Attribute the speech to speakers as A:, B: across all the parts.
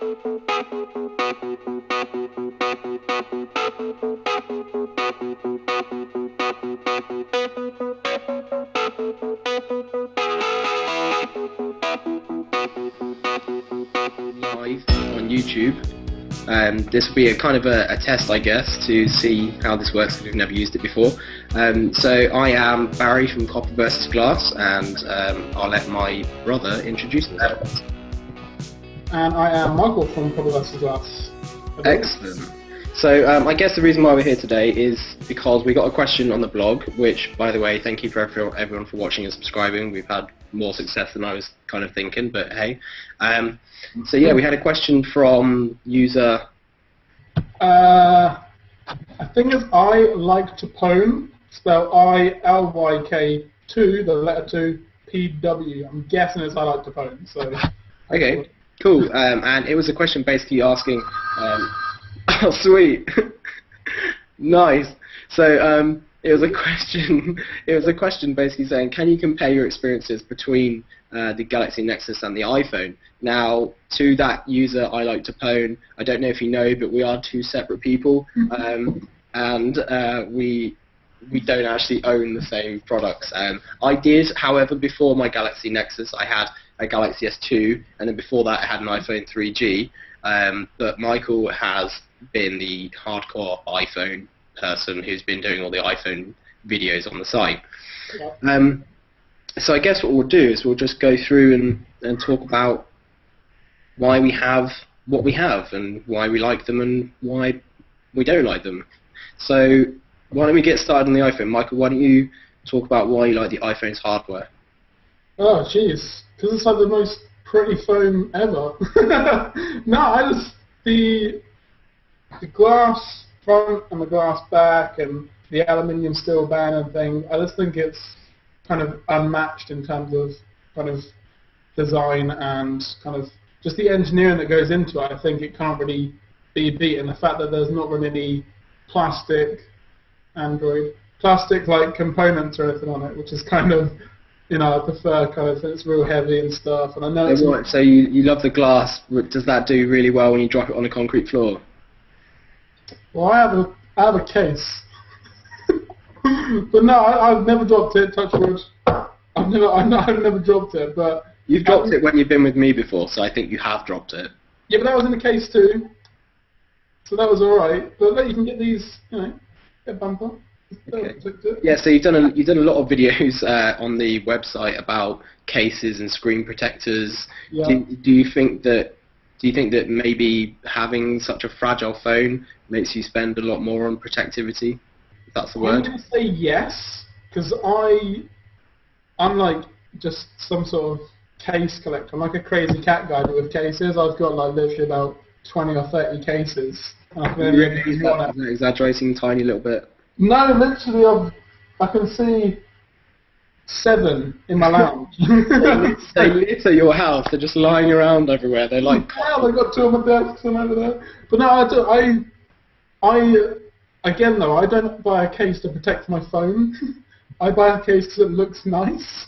A: Live on YouTube. This will be a kind of a test, I guess, to see how this works if you've never used it before. So I am Barry from Copper vs Glass, and I'll let my brother introduce himself.
B: And I am Michael from Copper vs Glass.
A: Excellent. So I guess the reason why we're here today is because we got a question on the blog, which, by the way, thank you for everyone for watching and subscribing. We've had more success than I was kind of thinking, but hey. So yeah, we had a question from user...
B: I think it's I like to pwn, spell I-L-Y-K-2, the letter 2, P-W. I'm guessing it's I like to pwn, so...
A: Okay, cool. And it was a question basically asking... oh, sweet. Nice. So it was a question. It was a question basically saying, can you compare your experiences between the Galaxy Nexus and the iPhone? Now, to that user, I like to pwn. I don't know if you know, but we are two separate people, and we don't actually own the same products. I did, however, before my Galaxy Nexus, I had a Galaxy S2, and then before that, I had an iPhone 3G. But Michael has been the hardcore iPhone person who's been doing all the iPhone videos on the site. Yeah. So I guess what we'll do is we'll just go through and talk about why we have what we have and why we like them and why we don't like them. So why don't we get started on the iPhone? Michael, why don't you talk about why you like the iPhone's hardware?
B: Oh, jeez. Because it's like the most pretty phone ever. No, the glass front and the glass back and the aluminium steel band and thing, I just think it's kind of unmatched in terms of kind of design and kind of just the engineering that goes into it. I think it can't really be beat, and the fact that there's not really any plastic like components or anything on it, which is kind of, you know, I prefer kind of, it's real heavy and stuff, and I know it's...
A: So you love the glass. Does that do really well when you drop it on a concrete floor?
B: Well, I have a case. But no, I've never dropped it, touch wood. I've never dropped it, but...
A: You've dropped it when you've been with me before, so I think you have dropped it.
B: Yeah, but that was in the case too. So that was alright. But you can get these, you know, get a bumper.
A: Okay. Yeah, so you've done a lot of videos on the website about cases and screen protectors. Yeah. Do you think that maybe having such a fragile phone makes you spend a lot more on protectivity? If that's the word.
B: I'm going to say yes, because I'm like just some sort of case collector. I'm like a crazy cat guy, but with cases, I've got like literally about 20 or 30 cases.
A: Really? Is that exaggerating a tiny little bit?
B: No, literally, I can see 7 in my lounge.
A: They litter your house. They're just lying around everywhere. They're like...
B: Yeah, I've got 2 on my desk and over there. But no, again though, I don't buy a case to protect my phone. I buy a case because it looks nice.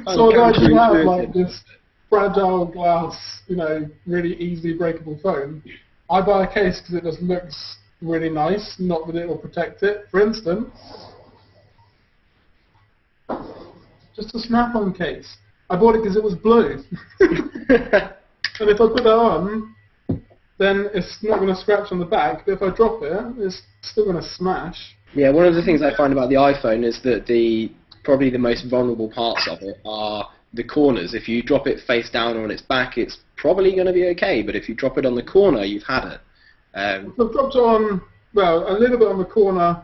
B: So I don't actually have like this fragile glass, you know, really easily breakable phone. I buy a case because it just looks really nice, not that it will protect it. For instance, just a snap-on case. I bought it because it was blue. And if I put that on, then it's not going to scratch on the back, but if I drop it, it's still going to smash.
A: Yeah, one of the things I find about the iPhone is that probably the most vulnerable parts of it are the corners. If you drop it face down on its back, it's probably going to be okay, but if you drop it on the corner, you've had it.
B: I've dropped it on, well, a little bit on the corner,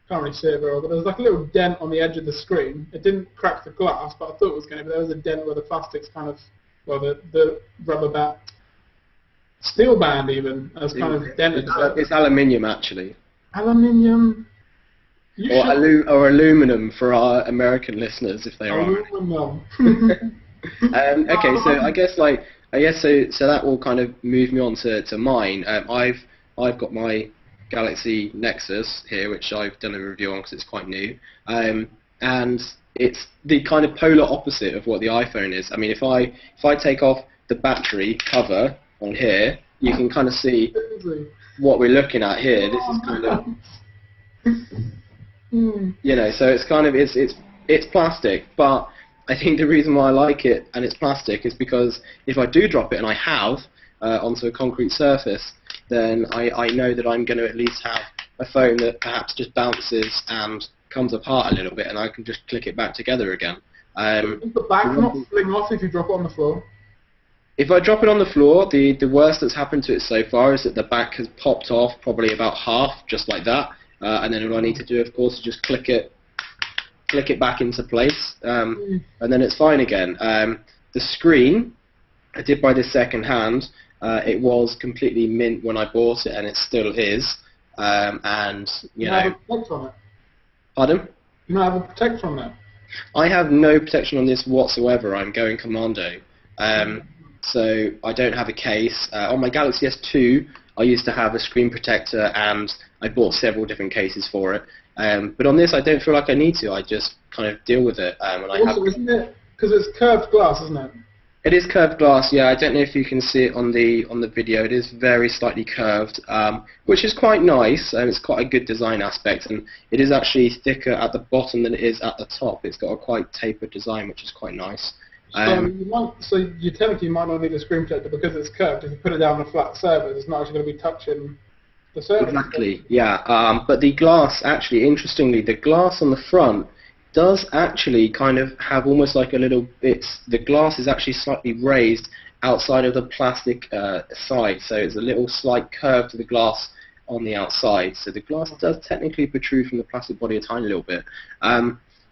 B: can't really see it very well, but there was like a little dent on the edge of the screen. It didn't crack the glass, but I thought it was going to, but there was a dent where the plastic's kind of, well, the rubber bat, steel band even, has kind of dented.
A: It's aluminium, actually.
B: Aluminium?
A: Or aluminum for our American listeners, if they are.
B: Aluminum.
A: Okay, so I guess so that will kind of move me on to mine. I've got my Galaxy Nexus here, which I've done a review on because it's quite new, and it's the kind of polar opposite of what the iPhone is. I mean, if I take off the battery cover on here, you can kind of see what we're looking at here. This is kind of, you know, so it's kind of it's plastic, but I think the reason why I like it and it's plastic is because if I do drop it, and I have, onto a concrete surface, then I know that I'm going to at least have a phone that perhaps just bounces and comes apart a little bit, and I can just click it back together again.
B: Is the back not fling off if you drop it on the floor?
A: If I drop it on the floor, the worst that's happened to it so far is that the back has popped off probably about half, just like that, and then what I need to do, of course, is just click it back into place, and then it's fine again. The screen, I did buy this second hand. It was completely mint when I bought it, and it still is. And you know,
B: have a protect on it.
A: Pardon?
B: You don't have a protect on it.
A: I have no protection on this whatsoever. I'm going commando, so I don't have a case. On my Galaxy S2, I used to have a screen protector, and I bought several different cases for it. But on this, I don't feel like I need to. I just kind of deal with it. And
B: also, isn't it, because it's curved glass, isn't it?
A: It is curved glass, yeah. I don't know if you can see it on the video. It is very slightly curved, which is quite nice, and it's quite a good design aspect. And it is actually thicker at the bottom than it is at the top. It's got a quite tapered design, which is quite nice.
B: So you technically might not need a screen protector because it's curved. If you put it down on a flat surface, it's not actually going to be touching the surface.
A: Exactly, yeah. But the glass, actually, interestingly, the glass on the front does actually kind of have almost like a little bit, the glass is actually slightly raised outside of the plastic side, so it's a little slight curve to the glass on the outside, so the glass does technically protrude from the plastic body a tiny little bit.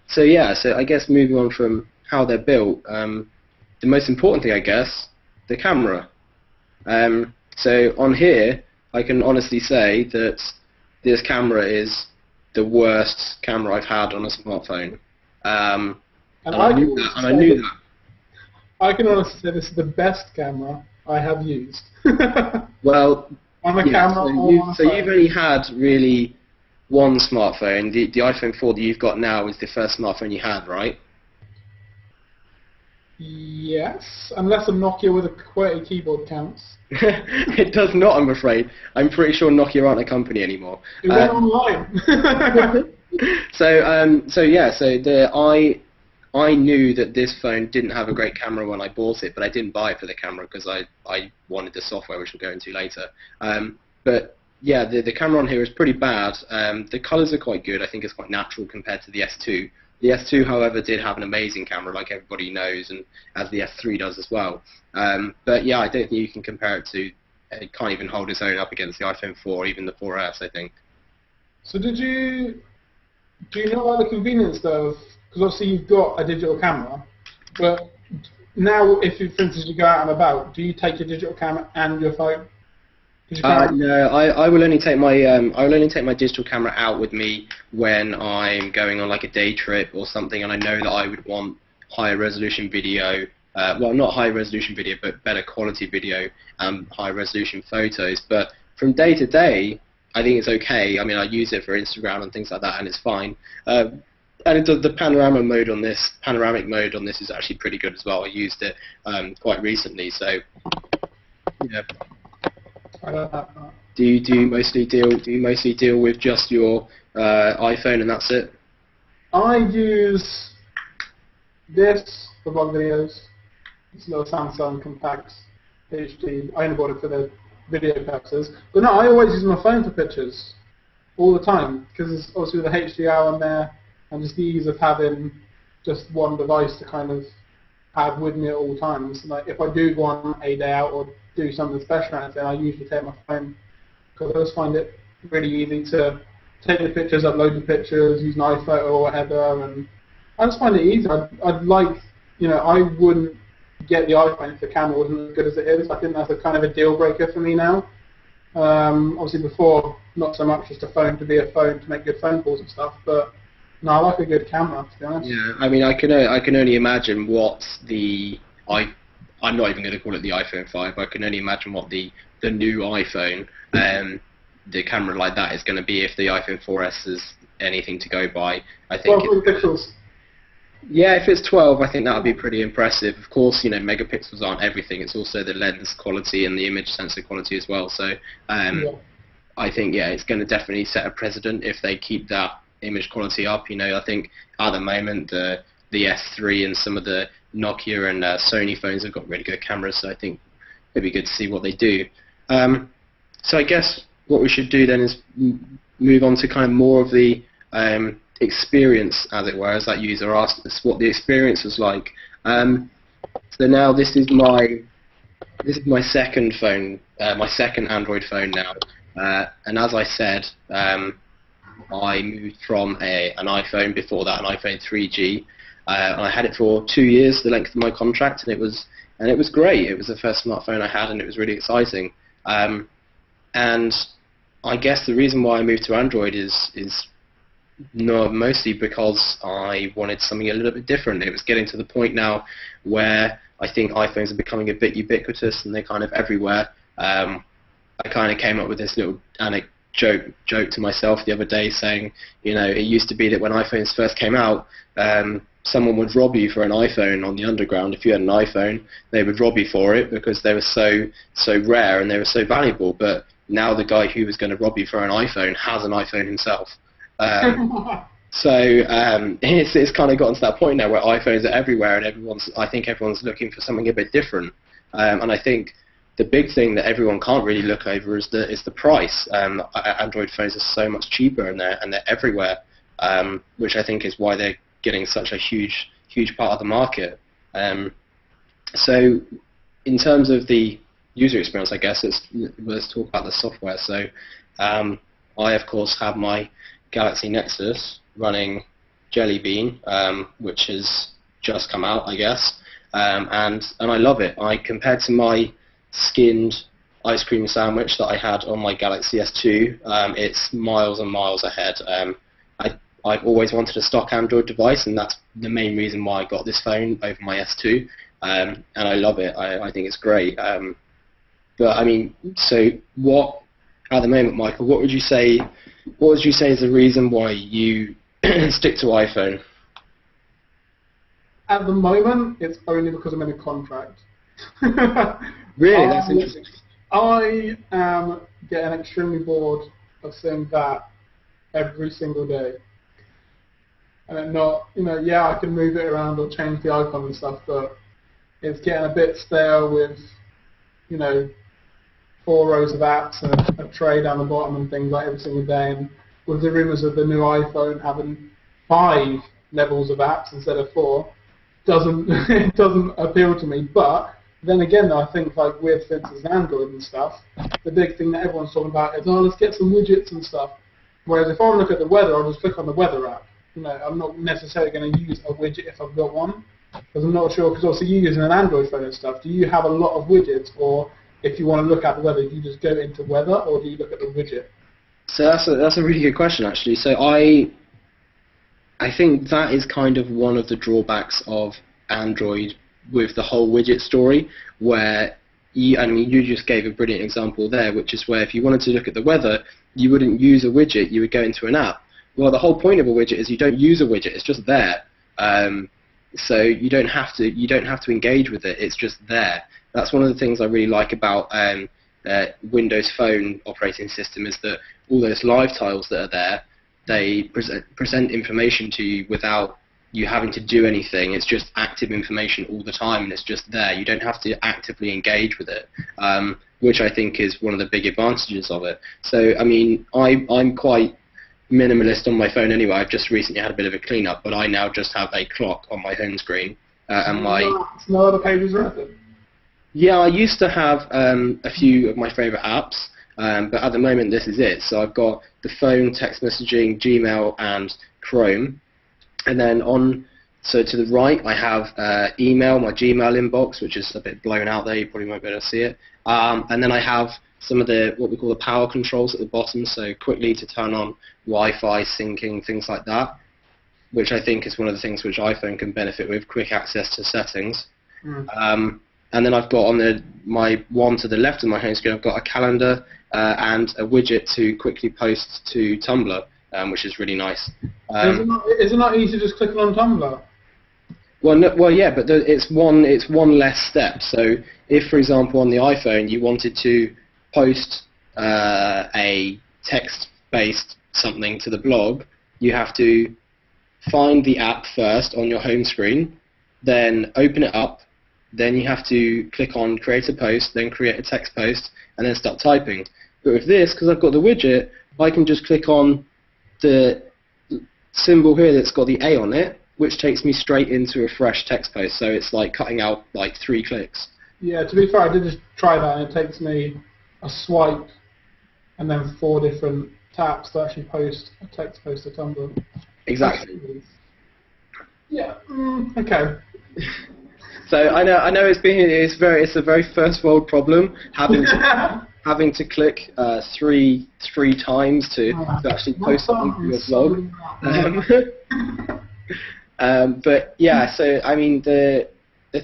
A: So yeah, so I guess moving on from how they're built, the most important thing, I guess, the camera. So on here, I can honestly say that this camera is the worst camera I've had on a smartphone. And I knew that.
B: I can honestly say this is the best camera I have used.
A: Well,
B: on a camera
A: so you've only had really one smartphone. The iPhone 4 that you've got now is the first smartphone you had, right?
B: Yes, unless a Nokia with a QWERTY keyboard counts.
A: It does not, I'm afraid. I'm pretty sure Nokia aren't a company anymore.
B: It went online.
A: I knew that this phone didn't have a great camera when I bought it, but I didn't buy it for the camera because I wanted the software, which we'll go into later. But yeah, the camera on here is pretty bad. The colours are quite good. I think it's quite natural compared to the S2. The S2, however, did have an amazing camera, like everybody knows, and as the S3 does as well. But yeah, I don't think you can compare it to. It can't even hold its own up against the iPhone 4, or even the 4S, I think.
B: So do you know about the convenience though? Because obviously you've got a digital camera, but now if you, for instance, you go out and about, do you take your digital camera and your phone?
A: No, I will only take my digital camera out with me when I'm going on like a day trip or something, and I know that I would want higher resolution video. Well, not high resolution video, but better quality video and high resolution photos. But from day to day, I think it's okay. I mean, I use it for Instagram and things like that, and it's fine. And it does, the panoramic mode on this is actually pretty good as well. I used it quite recently, so yeah. Do you mostly deal with just your iPhone and that's it?
B: I use this for vlog videos. It's a little Samsung compact HD. I only bought it for the video purposes. But no, I always use my phone for pictures all the time because obviously with the HDR on there and just the ease of having just one device to kind of have with me at all times. Like if I do go on a day out or do something special or anything, I usually take my phone because I just find it really easy to take the pictures, upload the pictures, use an iPhoto or whatever, and I just find it easy. I'd like, you know, I wouldn't get the iPhone if the camera wasn't as good as it is. I think that's a kind of a deal breaker for me now. Obviously before, not so much just a phone to be a phone to make good phone calls and stuff, but no, I like a good camera, to be honest.
A: Yeah, I mean, I can only imagine what I'm not even going to call it the iPhone 5. I can only imagine what the new iPhone, the camera like that is going to be if the iPhone 4S is anything to go by. I think.
B: 12 megapixels.
A: Yeah, if it's 12, I think that would be pretty impressive. Of course, megapixels aren't everything. It's also the lens quality and the image sensor quality as well. So
B: Yeah.
A: I think, yeah, it's going to definitely set a precedent if they keep that image quality up. I think at the moment the S3 and some of the Nokia and Sony phones have got really good cameras, so I think it'd be good to see what they do. So I guess what we should do then is move on to kind of more of the experience, as it were, as that user asked us what the experience was like. So now this is my second phone, my second Android phone now, and as I said, I moved from an iPhone, before that an iPhone 3G, and I had it for 2 years, the length of my contract, and it was great. It was the first smartphone I had, and it was really exciting. And I guess the reason why I moved to Android is mostly because I wanted something a little bit different. It was getting to the point now where I think iPhones are becoming a bit ubiquitous and they're kind of everywhere. I kind of came up with this little joke to myself the other day, saying, it used to be that when iPhones first came out, someone would rob you for an iPhone on the underground. If you had an iPhone, they would rob you for it because they were so rare and they were so valuable. But now the guy who was going to rob you for an iPhone has an iPhone himself. So it's kind of gotten to that point now where iPhones are everywhere, and I think everyone's looking for something a bit different. And I think the big thing that everyone can't really look over is the price. Android phones are so much cheaper, and they're everywhere, which I think is why they're getting such a huge part of the market. So in terms of the user experience, I guess let's talk about the software. So I of course have my Galaxy Nexus running Jelly Bean, which has just come out, I guess, and I love it. Compared to my skinned ice cream sandwich that I had on my Galaxy S2, it's miles and miles ahead. I've always wanted a stock Android device, and that's the main reason why I got this phone over my S2, and I love it. I think it's great. But I mean, so what at the moment, Michael? What would you say is the reason why you stick to iPhone?
B: At the moment, it's only because I'm in a contract.
A: Really? That's interesting.
B: I am getting extremely bored of seeing that every single day. And not, yeah, I can move it around or change the icon and stuff, but it's getting a bit stale with, 4 rows of apps and a tray down the bottom and things like every single day. And with the rumours of the new iPhone having 5 levels of apps instead of 4, it doesn't appeal to me. But then again, I think like with, for instance, Android and stuff, the big thing that everyone's talking about is, let's get some widgets and stuff. Whereas if I want to look at the weather, I'll just click on the weather app. I'm not necessarily going to use a widget if I've got one, because I'm not sure, because obviously you're using an Android phone and stuff. Do you have a lot of widgets, or if you want to look at the weather, do you just go into weather, or do you look at the widget?
A: So that's a really good question, actually. So I think that is kind of one of the drawbacks of Android with the whole widget story, where you just gave a brilliant example there, which is where if you wanted to look at the weather, you wouldn't use a widget, you would go into an app. Well, the whole point of a widget is you don't use a widget; it's just there. So you don't have to engage with it; it's just there. That's one of the things I really like about Windows Phone operating system, is that all those live tiles that are there, they present information to you without you having to do anything. It's just active information all the time, and it's just there. You don't have to actively engage with it, which I think is one of the big advantages of it. So, I mean, I'm quite minimalist on my phone anyway. I've just recently had a bit of a clean-up, but I now just have a clock on my home screen. And
B: no other pages or anything?
A: Yeah, I used to have a few of my favourite apps, but at the moment this is it. So I've got the phone, text messaging, Gmail, and Chrome. And then so to the right, I have email, my Gmail inbox, which is a bit blown out there. You probably won't be able to see it. And then I have some of what we call the power controls at the bottom, so quickly to turn on Wi-Fi, syncing, things like that, which I think is one of the things which iPhone can benefit with, quick access to settings. And then I've got on my one to the left of my home screen, I've got a calendar and a widget to quickly post to Tumblr, which is really nice.
B: Is it not easy just clicking on Tumblr?
A: Well, no, well, yeah, but it's one less step. So if, for example, on the iPhone you wanted to post a text-based something to the blog, you have to find the app first on your home screen, then open it up, then you have to click on create a post, then create a text post, and then start typing. But with this, because I've got the widget, I can just click on the symbol here that's got the A on it, which takes me straight into a fresh text post. So it's like cutting out like 3 clicks.
B: Yeah, to be fair, I did just try that, and it takes me a swipe and then 4 different taps to actually post a text post to Tumblr.
A: Exactly.
B: Yeah. Okay.
A: So I know it's a very first world problem having to click three times to actually post something to your blog. But yeah, so I mean the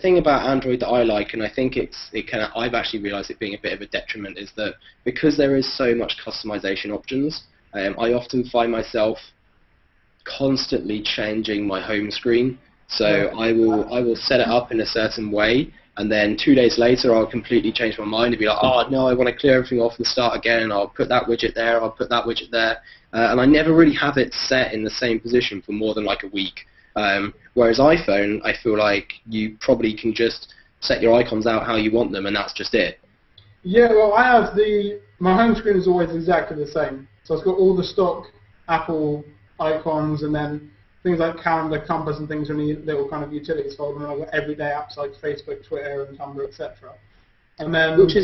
A: thing about Android that I like, and I think I've actually realised it being a bit of a detriment, is that because there is so much customization options, I often find myself constantly changing my home screen. So I will set it up in a certain way, and then 2 days later I'll completely change my mind and be like, oh no, I want to clear everything off and start again. I'll put that widget there, I'll put that widget there, and I never really have it set in the same position for more than like a week. Whereas iPhone, I feel like you probably can just set your icons out how you want them, and that's just it.
B: Yeah, well, my home screen is always exactly the same. So it's got all the stock Apple icons, and then things like calendar, compass, and things are in the little kind of utilities folder, and I've got everyday apps like Facebook, Twitter, and Tumblr, etc. And then
A: which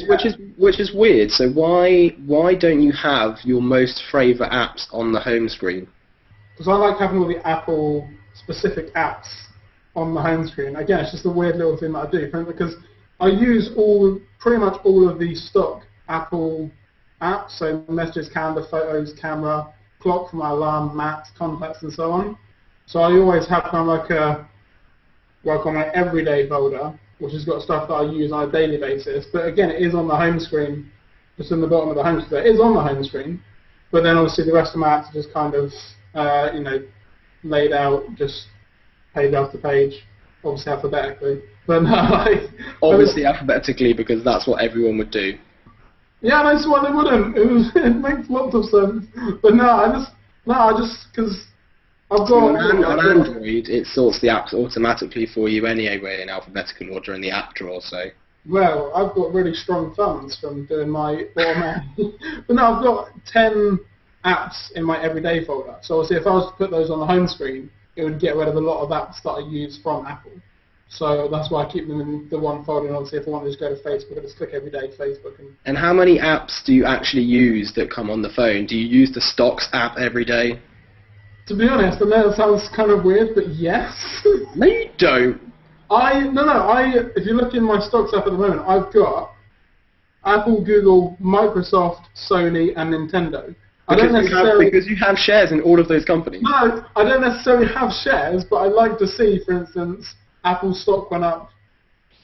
A: is weird. So why don't you have your most favourite apps on the home screen?
B: Because I like having all the Apple specific apps on the home screen. Again, it's just a weird little thing that I do, because I use pretty much all of the stock Apple apps, so messages, calendar, photos, camera, clock for my alarm, maps, contacts, and so on. So I always have kind of like on my everyday folder, which has got stuff that I use on a daily basis. But again, it is on the home screen, just in the bottom of the home screen. It is on the home screen, but then obviously the rest of my apps are just kind of laid out, just page after page, obviously alphabetically. But no,
A: obviously alphabetically, because that's what everyone would do.
B: Yeah, that's why they wouldn't. It makes lots of sense. But because I've got
A: on Android, it sorts the apps automatically for you anyway in alphabetical order in the app drawer. So.
B: Well, I've got really strong thumbs from doing my automatic. But no, I've got 10 apps in my everyday folder. So obviously, if I was to put those on the home screen, it would get rid of a lot of apps that I use from Apple. So that's why I keep them in the one folder, and obviously if I want to just go to Facebook, I just click everyday Facebook.
A: And how many apps do you actually use that come on the phone? Do you use the Stocks app every day?
B: To be honest, I know that sounds kind of weird, but yes.
A: No, you don't.
B: If you look in my Stocks app at the moment, I've got Apple, Google, Microsoft, Sony, and Nintendo.
A: Because you have shares in all of those companies.
B: No, I don't necessarily have shares, but I like to see, for instance, Apple stock went up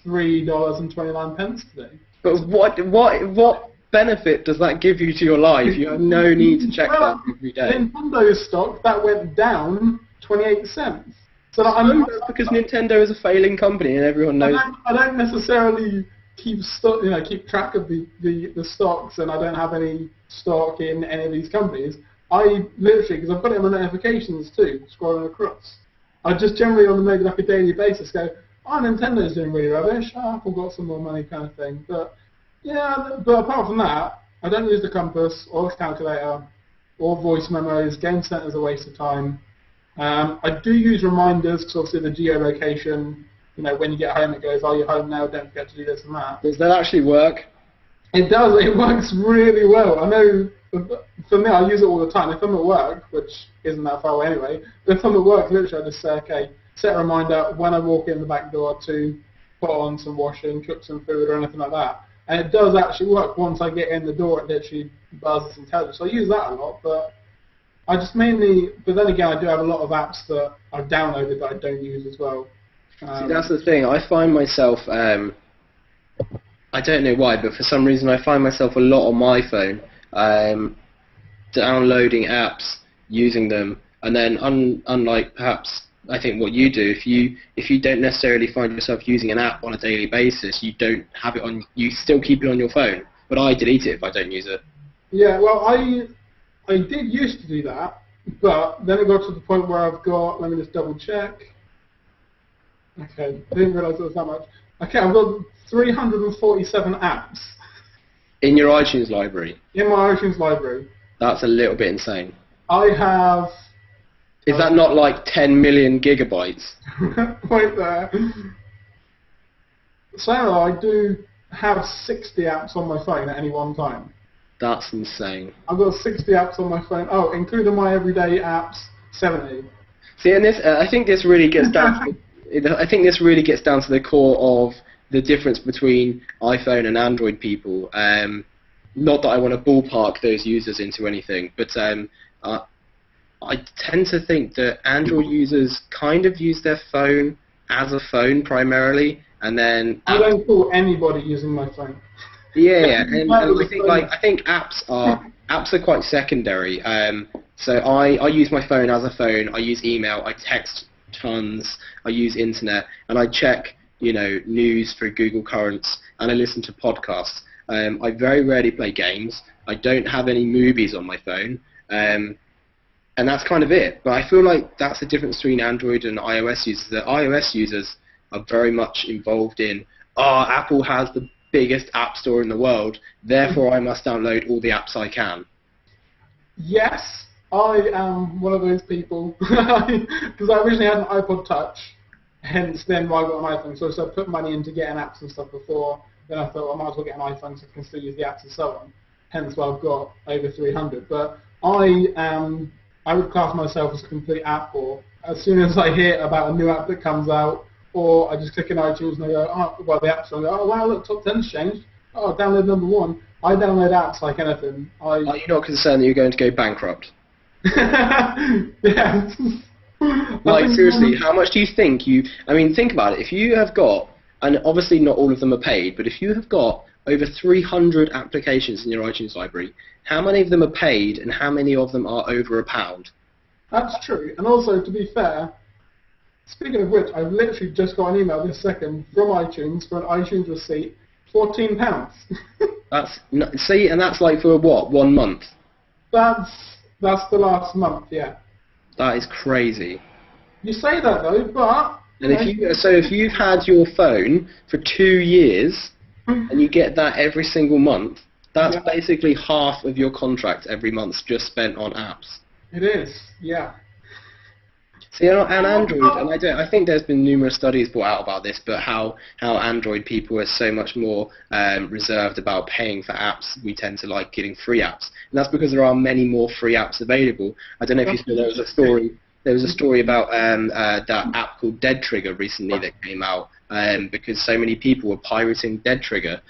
B: $3.29 today.
A: But what benefit does that give you to your life? You have no need to check that every day.
B: Nintendo's stock, that went down 28 cents. So
A: that's because Nintendo is a failing company and everyone knows.
B: I don't necessarily keep track of the stocks, and I don't have any stock in any of these companies. I literally, because I've got it on the notifications too, scrolling across. I just generally on maybe like a daily basis go, oh, Nintendo's doing really rubbish, Apple got some more money kind of thing. But yeah, but apart from that, I don't use the compass or the calculator or voice memos. Game Center's a waste of time. I do use reminders because obviously the geolocation, when you get home it goes, oh, you're home now, don't forget to do this and that.
A: Does that actually work?
B: It does, it works really well. I know, for me, I use it all the time. If I'm at work, which isn't that far away anyway, but if I'm at work, literally I just say, okay, set a reminder when I walk in the back door to put on some washing, cook some food or anything like that. And it does actually work. Once I get in the door, it literally buzzes and tells you. So I use that a lot, but I just but then again, I do have a lot of apps that I've downloaded that I don't use as well.
A: See, that's the thing. I find myself, I don't know why, but for some reason I find myself a lot on my phone, downloading apps, using them, and then unlike perhaps I think what you do, if you don't necessarily find yourself using an app on a daily basis, you don't have it on. You still keep it on your phone. But I delete it if I don't use it.
B: Yeah, well, I did used to do that, but then it got to the point where I've got. Let me just double check. Okay, I didn't realise it was that much. Okay, I've got 347 apps
A: In your iTunes library.
B: in my iTunes library.
A: That's a little bit insane.
B: I have.
A: Is that not like 10 million gigabytes?
B: Wait there. So I do have 60 apps on my phone at any one time.
A: That's insane.
B: I've got 60 apps on my phone. Oh, including my everyday apps, 70.
A: See, and this, I think this really gets down. I think this really gets down to the core of the difference between iPhone and Android people. Not that I want to ballpark those users into anything, but I tend to think that Android users kind of use their phone as a phone primarily, and then
B: I don't call anybody using my phone.
A: Yeah, and I think apps are quite secondary. So I use my phone as a phone. I use email. I text tons. I use internet, and I check news through Google Currents, and I listen to podcasts. I very rarely play games. I don't have any movies on my phone, and that's kind of it. But I feel like that's the difference between Android and iOS users. The iOS users are very much involved in, Apple has the biggest app store in the world, therefore I must download all the apps I can.
B: Yes, I am one of those people, because I originally had an iPod Touch, hence then why I got an iPhone. So I put money into getting apps and stuff before, then I thought I might as well get an iPhone so I can still use the apps and so on, hence why I've got over 300. But I would class myself as a complete app whore. As soon as I hear about a new app that comes out, or I just click in iTunes and I go, the apps, and I go, wow, look, top 10's changed. Oh, download number 1. I download apps like anything. Are
A: you not concerned that you're going to go bankrupt?
B: Yeah.
A: Like, seriously, how much do you think think about it. If you have got, and obviously not all of them are paid, but if you have got over 300 applications in your iTunes library, how many of them are paid and how many of them are over £1?
B: That's true. And also, to be fair, speaking of which, I've literally just got an email this second from iTunes for an iTunes receipt, £14.
A: And that's like for what, 1 month?
B: That's the last month, yeah.
A: That is crazy.
B: You say that though, but
A: and if you've had your phone for 2 years and you get that every single month, that's basically half of your contract every month just spent on apps.
B: It is, yeah.
A: See, and Android, and I think there's been numerous studies brought out about this, but how Android people are so much more reserved about paying for apps. We tend to like getting free apps, and that's because there are many more free apps available. I don't know if you saw there was a story about that app called Dead Trigger recently that came out because so many people were pirating Dead Trigger.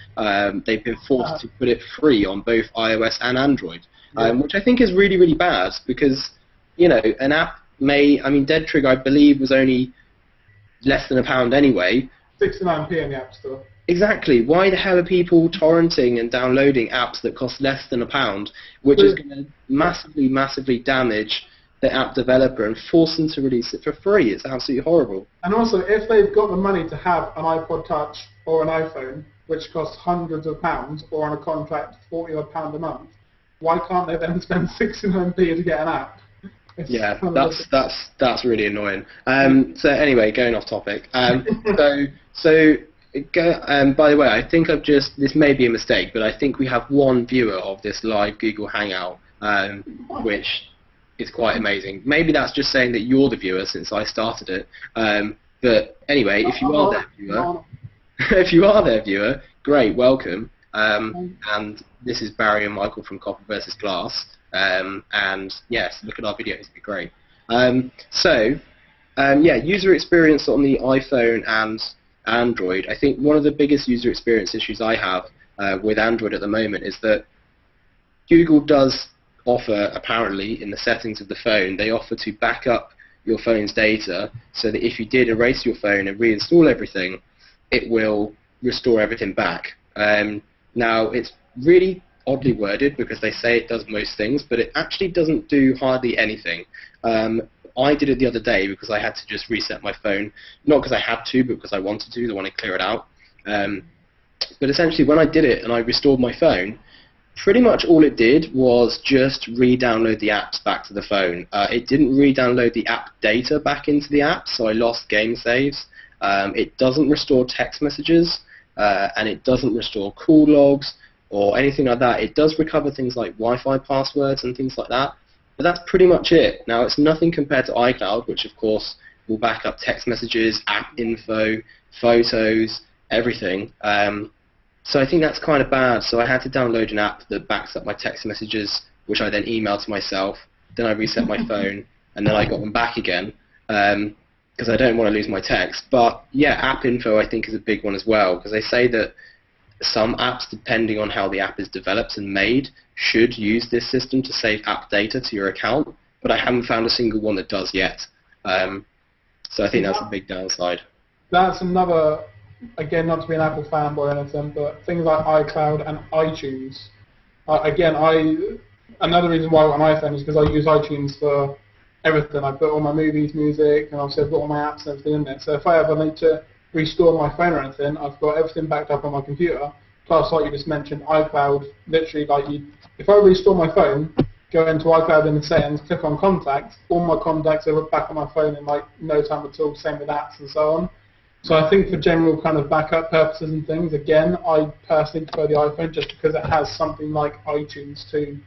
A: They've been forced to put it free on both iOS and Android, which I think is really, really bad because an app Dead Trigger, I believe, was only less than £1 anyway.
B: 69p in the App Store.
A: Exactly. Why the hell are people torrenting and downloading apps that cost less than £1, which is going to massively, massively damage the app developer and force them to release it for free? It's absolutely horrible.
B: And also, if they've got the money to have an iPod Touch or an iPhone, which costs hundreds of pounds, or on a contract £40 a month, why can't they then spend 69p to get an app?
A: Yeah, that's really annoying. So anyway, going off topic. By the way, I think this may be a mistake, but I think we have one viewer of this live Google Hangout, which is quite amazing. Maybe that's just saying that you're the viewer since I started it. But anyway, if you are their viewer, great, welcome. And this is Barry and Michael from Copper vs. Glass. And yes, look at our videos, it'd be great. User experience on the iPhone and Android. I think one of the biggest user experience issues I have with Android at the moment is that Google does offer, apparently, in the settings of the phone, they offer to back up your phone's data so that if you did erase your phone and reinstall everything, it will restore everything back. Now, it's really oddly worded because they say it does most things, but it actually doesn't do hardly anything. I did it the other day because I had to just reset my phone, not because I had to, but because I wanted to. I want to clear it out. But essentially, when I did it and I restored my phone, pretty much all it did was just re-download the apps back to the phone. It didn't re-download the app data back into the app, so I lost game saves. It doesn't restore text messages, and it doesn't restore call logs or anything like that. It does recover things like Wi-Fi passwords and things like that, but that's pretty much it. Now, it's nothing compared to iCloud, which of course will back up text messages, app info, photos, everything. So I think that's kind of bad. So I had to download an app that backs up my text messages, which I then emailed to myself. Then I reset my phone, and then I got them back again because I don't want to lose my text. But yeah, app info I think is a big one as well, because they say that some apps, depending on how the app is developed and made, should use this system to save app data to your account. But I haven't found a single one that does yet. So I think that's a big downside.
B: That's another, again, not to be an Apple fanboy or anything, but things like iCloud and iTunes. Another reason why I got an iPhone is because I use iTunes for everything. I put all my movies, music, and obviously I've got all my apps and everything in there. So if I ever need to restore my phone or anything, I've got everything backed up on my computer. Plus, like you just mentioned, iCloud, literally, if I restore my phone, go into iCloud in the settings, click on contacts, all my contacts are back on my phone in like no time at all, same with apps and so on. So I think for general kind of backup purposes and things, again, I personally prefer the iPhone just because it has something like iTunes to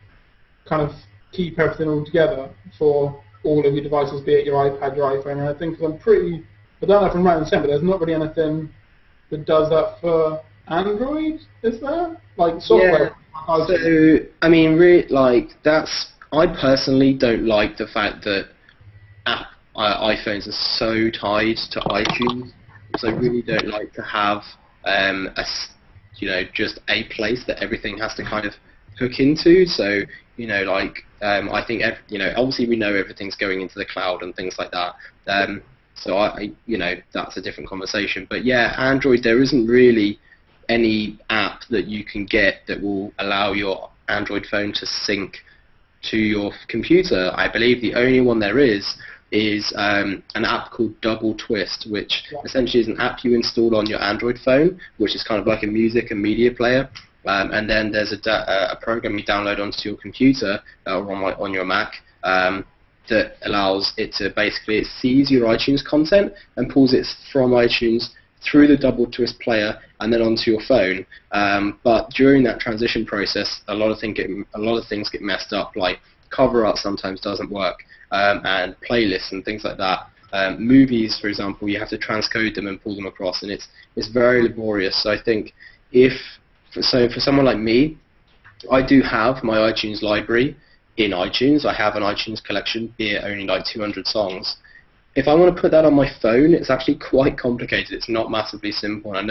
B: kind of keep everything all together for all of your devices, be it your iPad, your iPhone, and I think I don't know if I'm right in saying, but there's not really anything that does that for Android, is there? Like software?
A: Yeah. So, I mean, I personally don't like the fact that iPhones are so tied to iTunes. So I really don't like to have just a place that everything has to kind of hook into. So I think obviously we know everything's going into the cloud and things like that. So that's a different conversation. But yeah, Android, there isn't really any app that you can get that will allow your Android phone to sync to your computer. I believe the only one there is an app called Double Twist, which essentially is an app you install on your Android phone, which is kind of like a music and media player. And then there's a program you download onto your computer or on your Mac that allows it to basically, it sees your iTunes content and pulls it from iTunes through the Double Twist player and then onto your phone. But during that transition process, a lot of things get messed up, like cover art sometimes doesn't work, and playlists and things like that. Movies, for example, you have to transcode them and pull them across, and it's very laborious. So I think for someone like me, I do have my iTunes library in iTunes. I have an iTunes collection, be it only like 200 songs. If I want to put that on my phone, it's actually quite complicated. It's not massively simple. And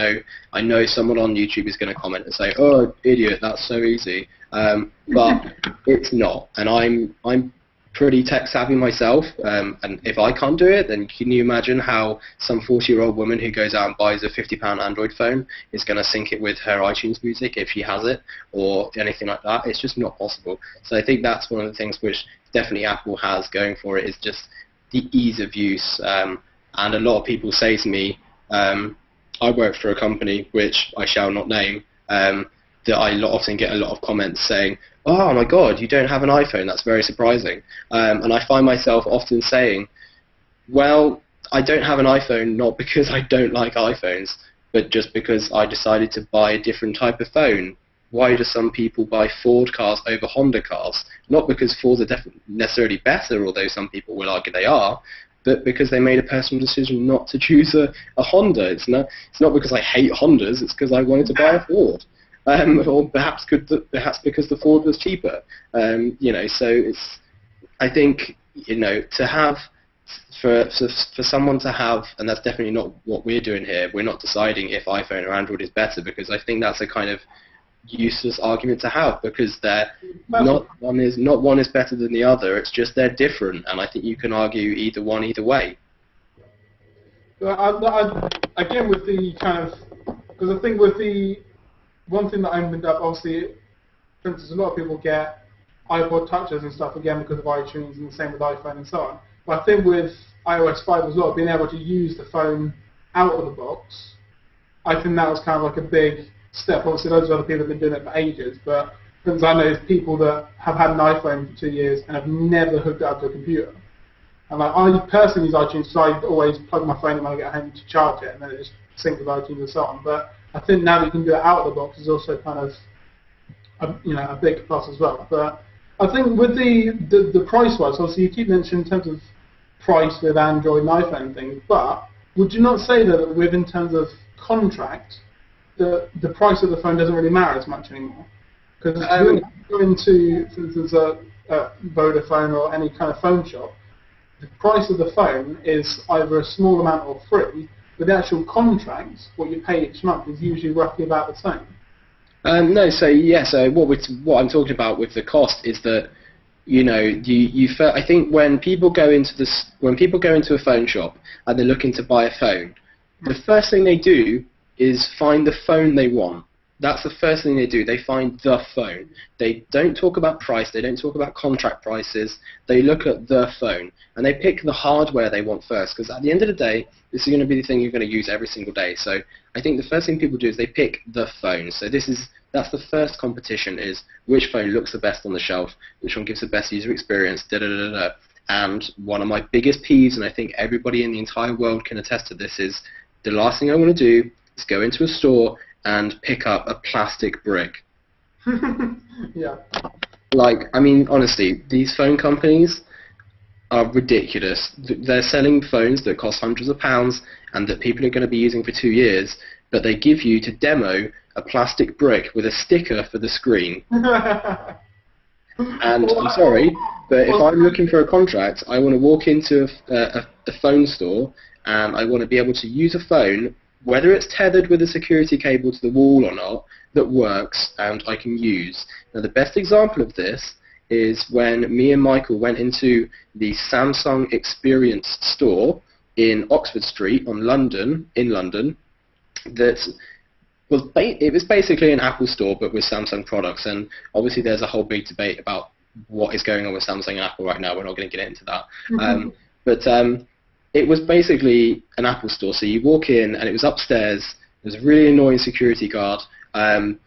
A: I know someone on YouTube is going to comment and say, "Oh, idiot, that's so easy," but it's not. And I'm pretty tech savvy myself, and if I can't do it, then can you imagine how some 40-year-old woman who goes out and buys a £50 Android phone is going to sync it with her iTunes music if she has it, or anything like that? It's just not possible. So I think that's one of the things which definitely Apple has going for it, is just the ease of use. And a lot of people say to me, I work for a company which I shall not name, that I often get a lot of comments saying, "Oh my God, you don't have an iPhone, that's very surprising." And I find myself often saying, well, I don't have an iPhone not because I don't like iPhones, but just because I decided to buy a different type of phone. Why do some people buy Ford cars over Honda cars? Not because Fords are necessarily better, although some people will argue they are, but because they made a personal decision not to choose a Honda. It's not because I hate Hondas, it's because I wanted to buy a Ford. Or perhaps because the Ford was cheaper. So I think, to have, for someone to have, and that's definitely not what we're doing here. We're not deciding if iPhone or Android is better, because I think that's a kind of useless argument to have, because not one is better than the other. It's just they're different, and I think you can argue either way.
B: Again, with the kind of, because I think with the one thing that I opened up, obviously, for instance, a lot of people get iPod touches and stuff, again, because of iTunes, and the same with iPhone and so on. But I think with iOS 5 as well, being able to use the phone out of the box, I think that was kind of like a big step. Obviously, loads of other people have been doing it for ages, but because I know people that have had an iPhone for 2 years and have never hooked it up to a computer. And like, I personally use iTunes, so I always plug my phone in when I get home to charge it, and then it just syncs with iTunes and so on. But I think now that you can do it out of the box is also kind of a big plus as well. But I think with the price-wise, obviously you keep mentioning in terms of price with Android and iPhone and things, but would you not say that with in terms of contract, the price of the phone doesn't really matter as much anymore? Because when you go into, for instance, a Vodafone or any kind of phone shop, the price of the phone is either a small amount or free, but the actual contract, what you pay each month, is usually roughly about the same.
A: No, so what I'm talking about with the cost is that, I think when people go into a phone shop and they're looking to buy a phone, the first thing they do is find the phone they want. That's the first thing they do. They find the phone. They don't talk about price. They don't talk about contract prices. They look at the phone. And they pick the hardware they want first, because at the end of the day, this is going to be the thing you're going to use every single day. So I think the first thing people do is they pick the phone. So that's the first competition, is which phone looks the best on the shelf, which one gives the best user experience, da-da-da-da-da. And one of my biggest peeves, and I think everybody in the entire world can attest to this, is the last thing I want to do is go into a store and pick up a plastic brick.
B: Yeah.
A: Like, I mean, honestly, these phone companies are ridiculous. They're selling phones that cost hundreds of pounds and that people are going to be using for 2 years, but they give you to demo a plastic brick with a sticker for the screen. And I'm sorry, but if I'm looking for a contract, I want to walk into a phone store and I want to be able to use a phone, whether it's tethered with a security cable to the wall or not, that works and I can use. Now, the best example of this is when me and Michael went into the Samsung Experience store in Oxford Street in London. It was basically an Apple store but with Samsung products, and obviously there's a whole big debate about what is going on with Samsung and Apple right now. We're not going to get into that. But it was basically an Apple store. So you walk in and it was upstairs. There was a really annoying security guard, and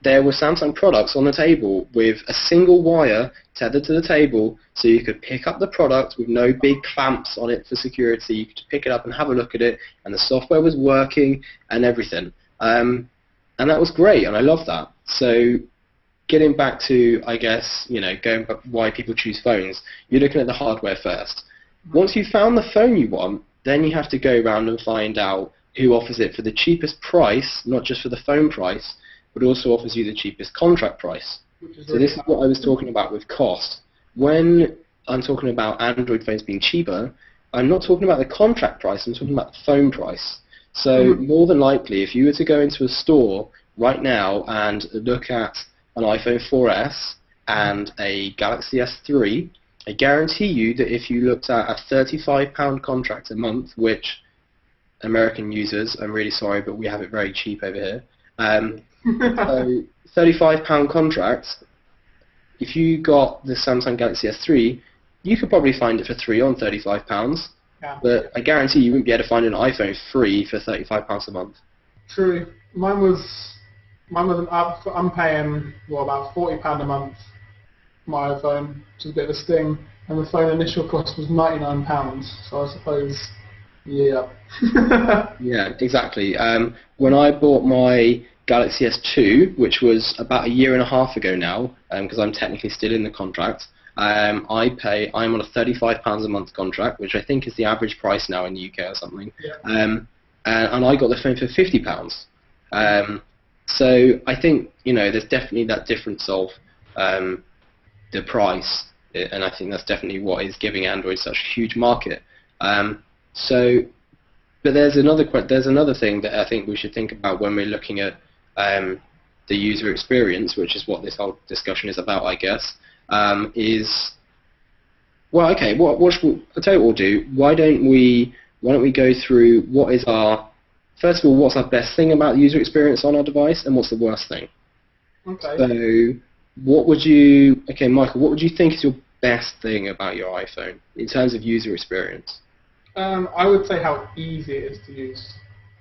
A: there were Samsung products on the table with a single wire tethered to the table, so you could pick up the product with no big clamps on it for security. You could pick it up and have a look at it, and the software was working and everything. And that was great, and I love that. So getting back to, I guess, going back why people choose phones, you're looking at the hardware first. Once you've found the phone you want, then you have to go around and find out who offers it for the cheapest price, not just for the phone price, but also offers you the cheapest contract price. So this is what I was talking about with cost. When I'm talking about Android phones being cheaper, I'm not talking about the contract price, I'm talking about the phone price. So more than likely, if you were to go into a store right now and look at an iPhone 4S and a Galaxy S3, I guarantee you that if you looked at a £35 contract a month, which American users, I'm really sorry, but we have it very cheap over here. So £35 contract, if you got the Samsung Galaxy S3, you could probably find it for free on £35. Yeah. But I guarantee you wouldn't be able to find an iPhone free for £35 a month.
B: True. Mine was I'm paying about £40 a month for my iPhone, which is a bit of a sting, and the phone initial cost was £99. So I suppose, yeah.
A: Yeah, exactly. When I bought my Galaxy S2, which was about a year and a half ago now, because I'm technically still in the contract, I'm on a £35 a month contract, which I think is the average price now in the UK or something. Yeah. And I got the phone for £50. So I think there's definitely that difference of the price, and I think that's definitely what is giving Android such a huge market. But there's another thing that I think we should think about when we're looking at the user experience, which is what this whole discussion is about, I guess. I'll tell you what we'll do. Why don't we go through what's our best thing about the user experience on our device, and what's the worst thing? Okay. So, Michael, what would you think is your best thing about your iPhone in terms of user experience?
B: I would say how easy it is to use.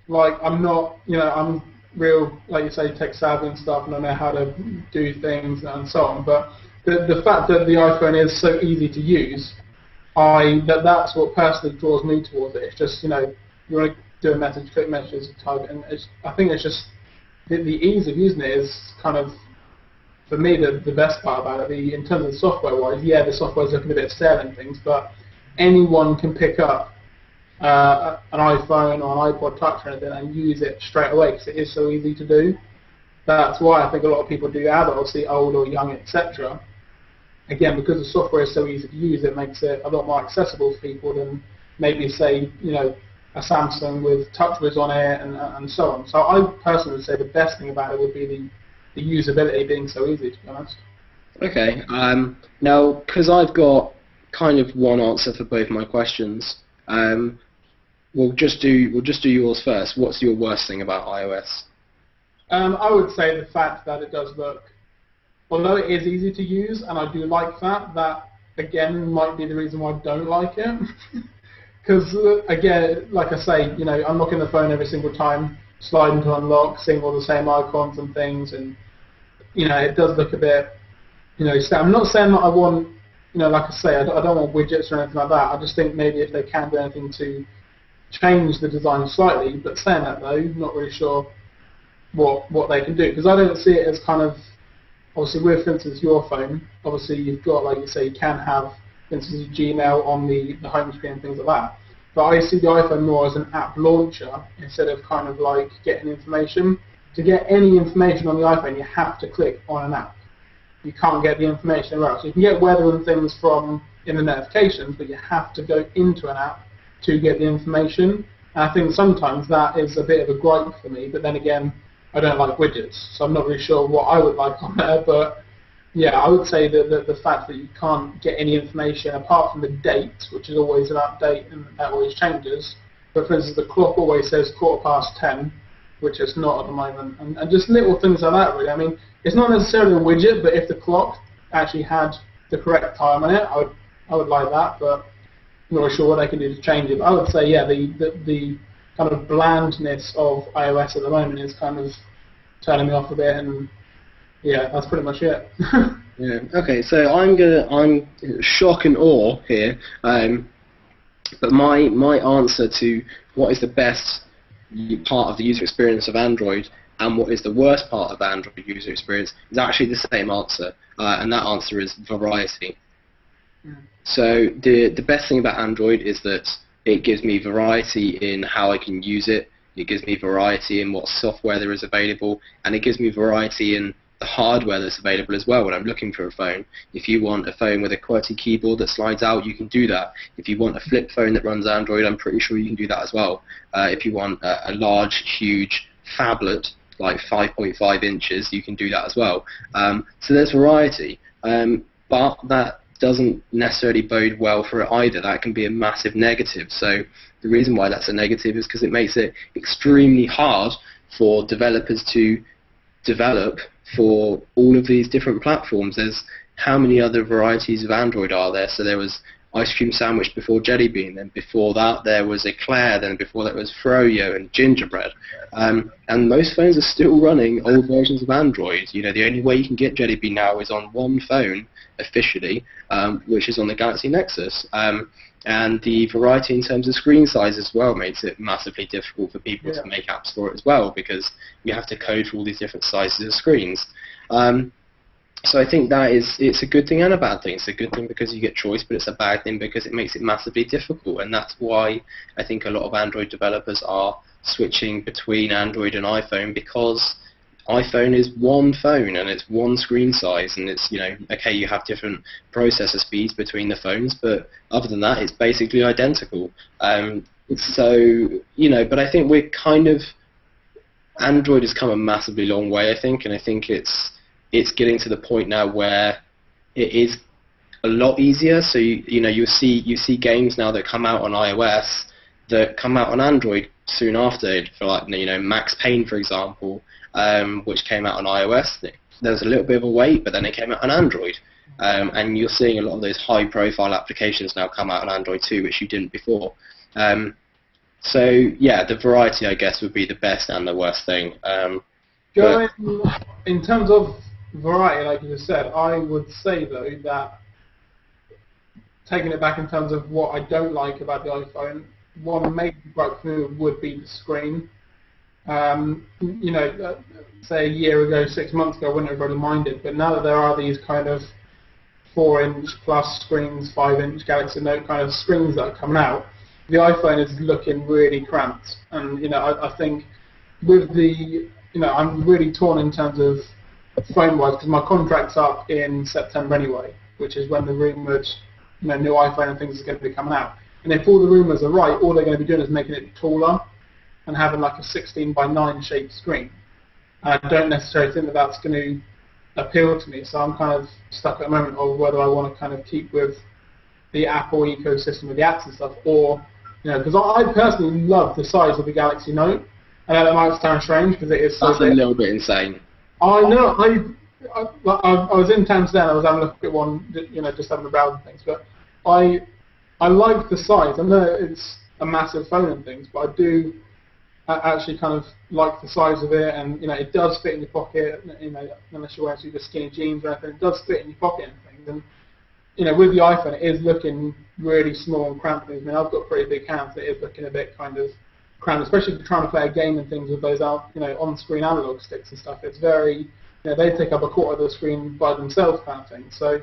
B: Like, I'm not, I'm real, like you say, tech savvy and stuff, and I know how to do things and so on, but the fact that the iPhone is so easy to use, that's what personally draws me towards it. It's just, you want to do a message, click messages, type it, and I think it's just the ease of using it is kind of, for me, the best part about it. In terms of software-wise, yeah, the software's looking a bit stale and things, but anyone can pick up an iPhone or an iPod Touch or anything and use it straight away because it is so easy to do. That's why I think a lot of people do have it, obviously old or young, etc. Again, because the software is so easy to use, it makes it a lot more accessible to people than maybe, say, a Samsung with TouchWiz on it and so on. So I personally would say the best thing about it would be the usability being so easy, to be honest.
A: Okay. Now, because I've got kind of one answer for both my questions, we'll just do yours first. What's your worst thing about iOS?
B: I would say the fact that it does look, although it is easy to use, and I do like that again might be the reason why I don't like it. Because again, like I say, unlocking the phone every single time, sliding to unlock, seeing all the same icons and things, and it does look a bit, I'm not saying that I want, like I say, I don't want widgets or anything like that. I just think maybe if they can do anything to change the design slightly, but saying that though, not really sure what they can do, because I don't see it as kind of, obviously with, for instance, your phone, obviously you've got, like you say, you can have, for instance, Gmail on the home screen and things like that. But I see the iPhone more as an app launcher instead of kind of like getting information. To get any information on the iPhone, you have to click on an app. You can't get the information anywhere else. You can get weather and things from in the notifications, but you have to go into an app to get the information. And I think sometimes that is a bit of a gripe for me, but then again, I don't like widgets, so I'm not really sure what I would like on there, but yeah, I would say that the fact that you can't get any information apart from the date, which is always an update and that always changes, but for instance the clock always says 10:15, which it's not at the moment, and just little things like that really. I mean, it's not necessarily a widget, but if the clock actually had the correct time on it, I would like that, but I'm not really sure what they can do to change it. But I would say, yeah, the kind of blandness of iOS at the moment is kind of turning me off a bit, and yeah, that's pretty much it.
A: Yeah. Okay. So I'm shock and awe here, but my answer to what is the best part of the user experience of Android and what is the worst part of Android user experience is actually the same answer, and that answer is variety. So the best thing about Android is that it gives me variety in how I can use it. It gives me variety in what software there is available, and it gives me variety in the hardware that's available as well when I'm looking for a phone. If you want a phone with a QWERTY keyboard that slides out, you can do that. If you want a flip phone that runs Android, I'm pretty sure you can do that as well. If you want a large, huge phablet, like 5.5 inches, you can do that as well. So there's variety, but that doesn't necessarily bode well for it either. That can be a massive negative. So the reason why that's a negative is because it makes it extremely hard for developers to develop for all of these different platforms. There's how many other varieties of Android are there? So there was Ice Cream Sandwich before Jelly Bean, then before that there was Eclair, then before that was Froyo and Gingerbread. And most phones are still running old versions of Android. The only way you can get Jelly Bean now is on one phone, officially, which is on the Galaxy Nexus. And the variety in terms of screen size as well makes it massively difficult for people to make apps for it as well, because you have to code for all these different sizes of screens. So I think it's a good thing and a bad thing. It's a good thing because you get choice, but it's a bad thing because it makes it massively difficult, and that's why I think a lot of Android developers are switching between Android and iPhone, because iPhone is one phone and it's one screen size, and it's, okay, you have different processor speeds between the phones, but other than that it's basically identical. So, but I think we're Android has come a massively long way, I think, and I think it's getting to the point now where it is a lot easier. So you see games now that come out on iOS that come out on Android soon after, for like Max Payne, for example, which came out on iOS. There was a little bit of a wait, but then it came out on Android. and you're seeing a lot of those high-profile applications now come out on Android 2, which you didn't before. So yeah, the variety, I guess, would be the best and the worst thing.
B: Going in terms of variety, like you just said, I would say though that, taking it back in terms of what I don't like about the iPhone, one major gripe for me would be the screen. You know, say a year ago, 6 months ago, I wouldn't have really minded, but now that there are these kind of 4-inch plus screens, 5-inch Galaxy Note kind of screens that are coming out, the iPhone is looking really cramped. And you know, I think with the, you know, I'm really torn in terms of phone-wise because my contract's up in September anyway, which is when the rumoured, you know, new iPhone and things are going to be coming out. And if all the rumours are right, all they're going to be doing is making it taller and having like a 16:9 shaped screen. And I don't necessarily think that that's going to appeal to me, so I'm kind of stuck at the moment of whether I want to kind of keep with the Apple ecosystem with the apps and stuff, or, you know, because I personally love the size of the Galaxy Note. I know that might sound strange because it is so
A: That's
B: big.
A: a little bit insane.
B: I know. I was in town today and I was having a look at one, you know, just having a browse and things, but I like the size. I know it's a massive phone and things, but I do actually kind of like the size of it, and you know, it does fit in your pocket. You know, unless you're wearing super skinny jeans or anything, it does fit in your pocket and things. And you know, with the iPhone, it is looking really small and cramped. I mean, I've got pretty big hands. It is looking a bit kind of cramped, especially if you're trying to play a game and things with those you know, on-screen analog sticks and stuff. It's very, you know, they take up a quarter of the screen by themselves, kind of thing. So,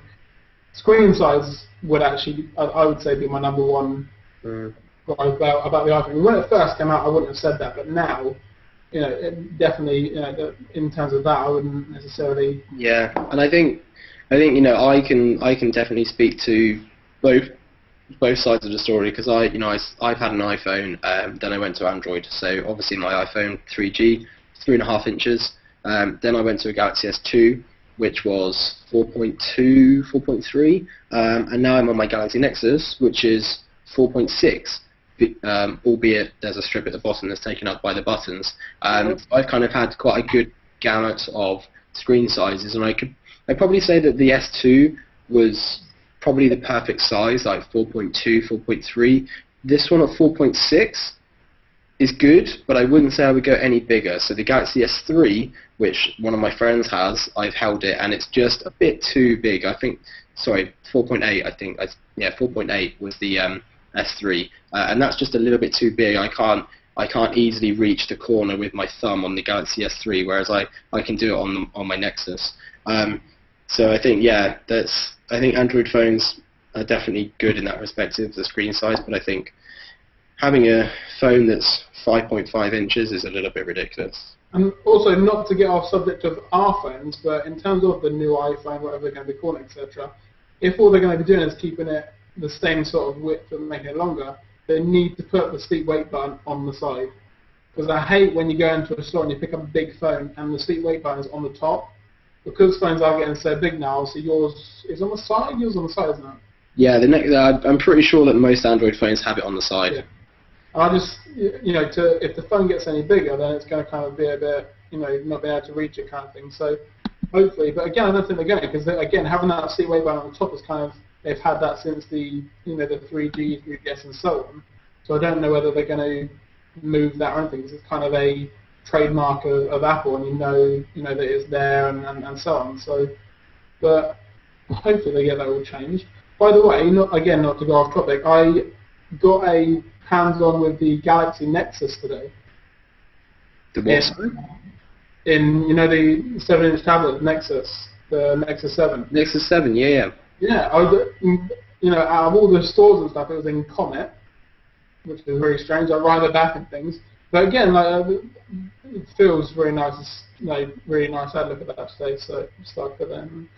B: screen size would actually, I would say, be my number one about the iPhone. When it first came out, I wouldn't have said that, but now, you know, definitely, you know, in terms of that, I wouldn't necessarily.
A: Yeah, and I think you know, I can definitely speak to both sides of the story, because I've had an iPhone, then I went to Android. So obviously my iPhone 3G, 3.5 inches. Then I went to a Galaxy S2, which was 4.2, 4.3, and now I'm on my Galaxy Nexus, which is 4.6. Albeit there's a strip at the bottom that's taken up by the buttons. I've kind of had quite a good gamut of screen sizes, and I'd probably say that the S2 was probably the perfect size, like 4.2, 4.3. This one at 4.6 is good, but I wouldn't say I would go any bigger. So the Galaxy S3, which one of my friends has, I've held it, and it's just a bit too big. I think, sorry, 4.8. I think, yeah, 4.8 was the S3, and that's just a little bit too big. I can't easily reach the corner with my thumb on the Galaxy S3, whereas I can do it on my Nexus. So I think, yeah, I think Android phones are definitely good in that respect of the screen size, but I think having a phone that's 5.5 inches is a little bit ridiculous.
B: And also, not to get off subject of our phones, but in terms of the new iPhone, whatever they're going to be calling it, etc., if all they're going to be doing is keeping it the same sort of width and making it longer, they need to put the sleep wake button on the side. Because I hate when you go into a store and you pick up a big phone and the sleep wake button is on the top. Because phones are getting so big now, so yours is on the side. Yours on the side, isn't it?
A: Yeah, I'm pretty sure that most Android phones have it on the side.
B: Yeah. And I just, you know, if the phone gets any bigger, then it's going to kind of be a bit, you know, not being able to reach it kind of thing. So hopefully, but again, I don't think they're going to, because again, having that sleep wake button on the top is kind of, they've had that since the 3G, 3GS, and so on. So I don't know whether they're going to move that or anything, because it's kind of a trademark of Apple, and you know that it's there and so on. So, but hopefully they get that all changed. By the way, not to go off topic, I got a hands-on with the Galaxy Nexus today.
A: The what?
B: In you know, the 7-inch tablet Nexus, the Nexus 7.
A: Nexus 7, yeah.
B: Yeah, you know, out of all the stores and stuff, it was in Comet, which is very strange. I ride it back and things. But again, like, it feels very nice. It's, like, really nice. I had a look at that today, so start for them.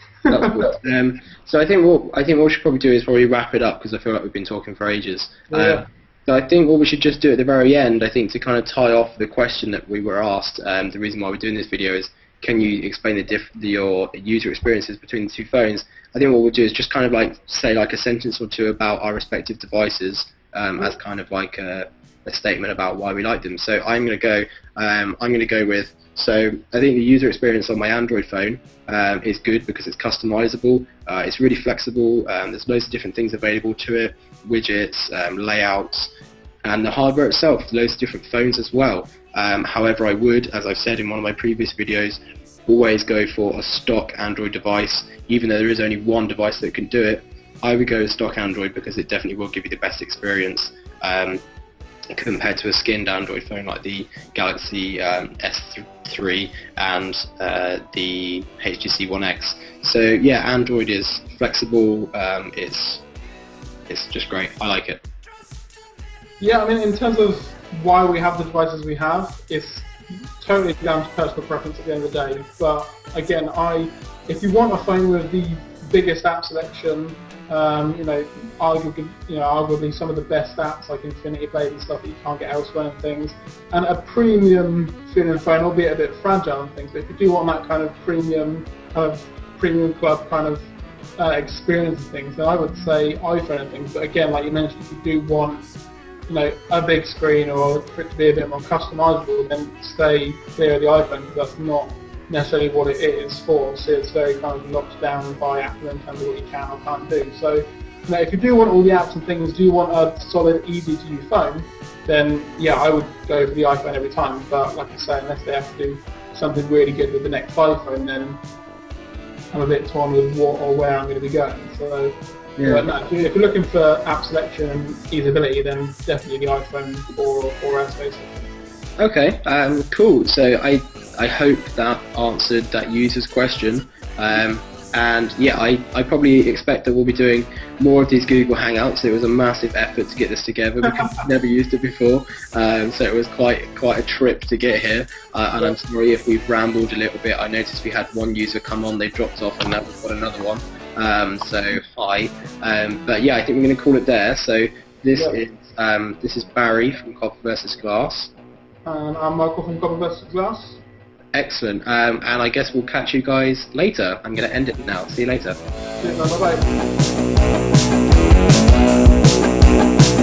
A: So I think what we should probably do is probably wrap it up, because I feel like we've been talking for ages.
B: Yeah.
A: So I think what we should just do at the very end, I think, to kind of tie off the question that we were asked, the reason why we're doing this video is, can you explain your user experiences between the two phones? I think what we'll do is just kind of like say like a sentence or two about our respective devices, as kind of like a statement about why we like them. So I'm going to go with. So I think the user experience on my Android phone is good because it's customizable. It's really flexible. There's loads of different things available to it, widgets, layouts, and the hardware itself. Loads of different phones as well. However, I would, as I've said in one of my previous videos, always go for a stock Android device. Even though there is only one device that can do it, I would go with stock Android because it definitely will give you the best experience compared to a skinned Android phone like the Galaxy S3 and the HTC One X. So yeah, Android is flexible. It's just great. I like it.
B: Yeah, I mean, in terms of why we have the devices we have, it's totally down to personal preference at the end of the day. But again, if you want a phone with the biggest app selection, arguably some of the best apps like Infinity Blade and stuff that you can't get elsewhere and things, and a premium feeling phone, albeit a bit fragile and things, but if you do want that kind of premium club kind of experience and things, then I would say iPhone and things. But again, like you mentioned, if you do want a big screen or for it to be a bit more customizable, then stay clear of the iPhone because that's not necessarily what it is for. So it's very kind of locked down by Apple in terms of what you can or can't do. So if you do want all the apps and things, do you want a solid, easy to use phone, then yeah, I would go for the iPhone every time. But like I say, unless they have to do something really good with the next iPhone, then I'm a bit torn with what or where I'm going to be going. So yeah. But no, if you're looking for app selection and easeability, then definitely the iPhone or S basically.
A: Okay, cool. So I hope that answered that user's question. And yeah, I probably expect that we'll be doing more of these Google Hangouts. It was a massive effort to get this together because I've never used it before. So it was quite a trip to get here. And I'm sorry if we've rambled a little bit. I noticed we had one user come on, they dropped off, and now we've got another one. So hi. But yeah, I think we're going to call it there. So this is Barry from Copper vs Glass.
B: And I'm Michael from Copper vs Glass.
A: Excellent. And I guess we'll catch you guys later. I'm going to end it now. See you later.
B: Bye bye.